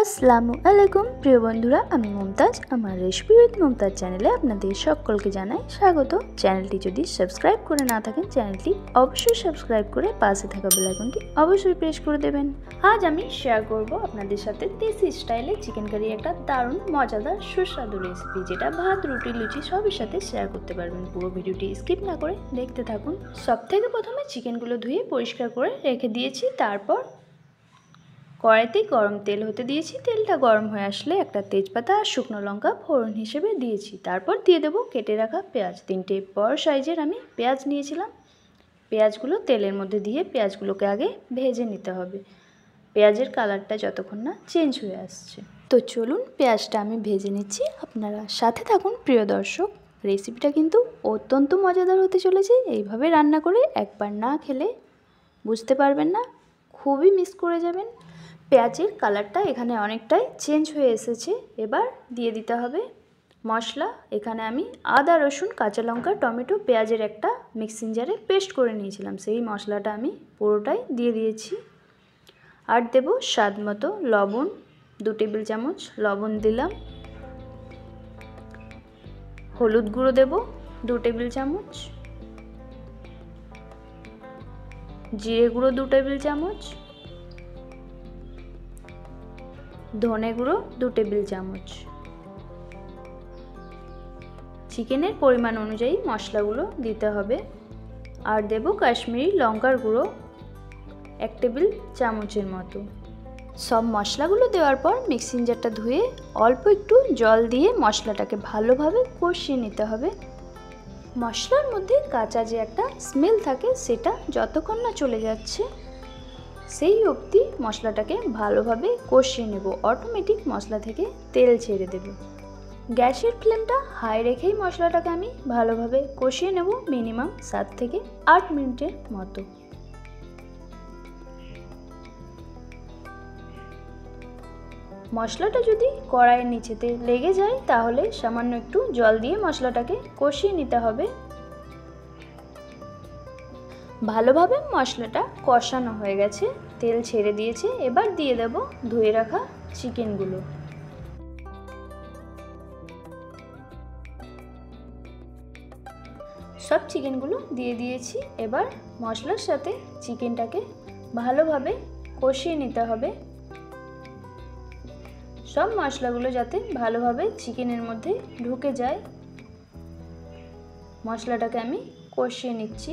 আসসালামু আলাইকুম প্রিয় বন্ধুরা, আমি মুমতাজ। আমার রেসিপি উইথ মুমতাজ চ্যানেলে আপনাদের সকলকে জানাই স্বাগত। চ্যানেলটি যদি সাবস্ক্রাইব করে না থাকেন, চ্যানেলটি অবশ্যই সাবস্ক্রাইব করে পাশে থাকা বেল আইকনটি অবশ্যই প্রেস করে দেবেন। আজ আমি শেয়ার করব আপনাদের সাথে দেশি স্টাইলে চিকেন কারি, একটা দারুণ মজাদার সুস্বাদু রেসিপি, যেটা ভাত, রুটি, লুচি সবের সাথে শেয়ার করতে পারবেন। পুরো ভিডিওটি স্কিপ না করে দেখতে থাকুন। সবথেকে প্রথমে চিকেনগুলো ধুয়ে পরিষ্কার করে রেখে দিয়েছি। তারপর কড়াইতে গরম তেল হতে দিয়েছি। তেলটা গরম হয়ে আসলে একটা তেজপাতা আর শুকনো লঙ্কা ফোড়ন হিসেবে দিয়েছি। তারপর দিয়ে দেবো কেটে রাখা পেঁয়াজ। 3টে বড় সাইজের আমি পেঁয়াজ নিয়েছিলাম। পেঁয়াজগুলো তেলের মধ্যে দিয়ে পেঁয়াজগুলোকে আগে ভেজে নিতে হবে, পেঁয়াজের কালারটা যতক্ষণ না চেঞ্জ হয়ে আসছে। তো চলুন পেঁয়াজটা আমি ভেজে নিচ্ছি, আপনারা সাথে থাকুন প্রিয় দর্শক। রেসিপিটা কিন্তু অত্যন্ত মজাদার হতে চলেছে। এইভাবে রান্না করে একবার না খেলে বুঝতে পারবেন না, খুবই মিস করে যাবেন। পেঁয়াজের কালারটা এখানে অনেকটাই চেঞ্জ হয়ে এসেছে। এবার দিয়ে দিতে হবে মশলা। এখানে আমি আদা, রসুন, কাঁচা লঙ্কা, টমেটো, পেঁয়াজের একটা মিক্সিং জারে পেস্ট করে নিয়েছিলাম, সেই মশলাটা আমি পুরোটাই দিয়ে দিয়েছি। আর দেব স্বাদ মতো লবণ, 2 টেবিল চামচ লবণ দিলাম। হলুদ গুঁড়ো দেব 2 টেবিল চামচ, জিরে গুঁড়ো 2 টেবিল চামচ, ধনে গুঁড়ো 2 টেবিল চামচ। চিকেনের পরিমাণ অনুযায়ী মশলাগুলো দিতে হবে। আর দেব কাশ্মীরি লঙ্কার গুঁড়ো 1 টেবিল চামচের মতো। সব মশলাগুলো দেওয়ার পর মিক্সিং জারটা ধুয়ে অল্প একটু জল দিয়ে মশলাটাকে ভালোভাবে কষিয়ে নিতে হবে। মশলার মধ্যে কাঁচা যে একটা স্মেল থাকে, সেটা যতক্ষণ না চলে যাচ্ছে সেই অবধি মশলাটাকে ভালোভাবে কষিয়ে নেব। অটোমেটিক মশলা থেকে তেল ছেড়ে দেবে। গ্যাসের ফ্লেমটা হাই রেখেই মশলাটাকে আমি ভালোভাবে কষিয়ে নেব, মিনিমাম 7 থেকে 8 মিনিটের মতো। মশলাটা যদি কড়াইয়ের নিচেতে লেগে যায় তাহলে সামান্য একটু জল দিয়ে মশলাটাকে কষিয়ে নিতে হবে। ভালোভাবে মশলাটা কষানো হয়ে গেছে, তেল ছেড়ে দিয়েছে। এবার দিয়ে দেব ধুয়ে রাখা চিকেনগুলো। সব চিকেনগুলো দিয়ে দিয়েছি। এবার মশলার সাথে চিকেনটাকে ভালোভাবে কষিয়ে নিতে হবে। সব মশলাগুলো যাতে ভালোভাবে চিকেনের মধ্যে ঢুকে যায়, মশলাটাকে আমি কষিয়ে নিচ্ছি।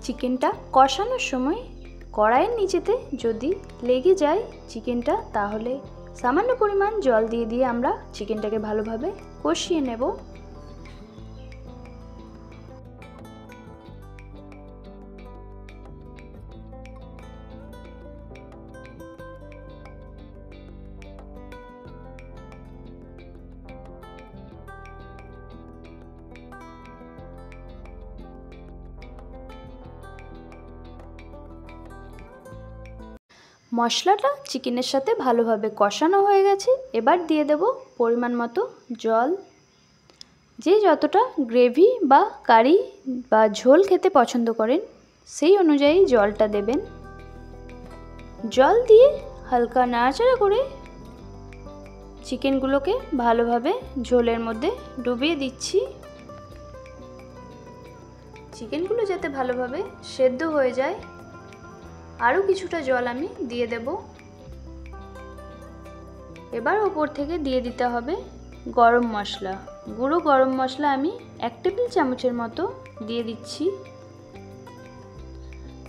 চিকেনটা কষানোর সময় কড়াইয়ের নিচেতে যদি লেগে যায় চিকেনটা, তাহলে সামান্য পরিমাণ জল দিয়ে আমরা চিকেনটাকে ভালোভাবে কষিয়ে নেব। মশলাটা চিকেনের সাথে ভালোভাবে কষানো হয়ে গেছে। এবার দিয়ে দেব পরিমাণ মতো জল। যে যতটা গ্রেভি বা কারি বা ঝোল খেতে পছন্দ করেন সেই অনুযায়ী জলটা দেবেন। জল দিয়ে হালকা নাড়াচাড়া করে চিকেনগুলোকে ভালোভাবে ঝোলের মধ্যে ডুবিয়ে দিচ্ছি। চিকেনগুলো যাতে ভালোভাবে সেদ্ধ হয়ে যায়, আরও কিছুটা জল আমি দিয়ে দেব। এবার ওপর থেকে দিয়ে দিতে হবে গরম মশলা। গুঁড়ো গরম মশলা আমি 1 টেবিল চামচের মতো দিয়ে দিচ্ছি।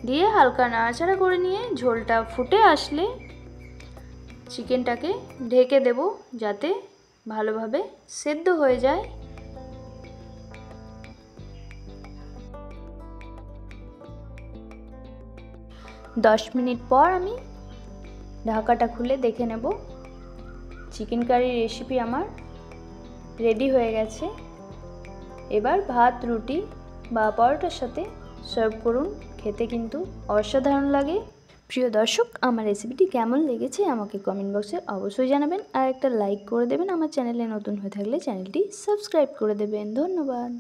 দিয়ে হালকা নাড়াচাড়া করে নিয়ে ঝোলটা ফুটে আসলে চিকেনটাকে ঢেকে দেব, যাতে ভালোভাবে সেদ্ধ হয়ে যায়। দশ মিনিট পর আমি ঢাকাটা খুলে দেখে নেব। চিকেন কারি রেসিপি আমার রেডি হয়ে গেছে। এবার ভাত, রুটি বা পরোটার সাথে সার্ভ করুন। খেতে কিন্তু অসাধারণ লাগে। প্রিয় দর্শক, আমার রেসিপিটি কেমন লেগেছে আমাকে কমেন্ট বক্সে অবশ্যই জানাবেন। আর একটা লাইক করে দেবেন। আমার চ্যানেলে নতুন হয়ে থাকলে চ্যানেলটি সাবস্ক্রাইব করে দেবেন। ধন্যবাদ।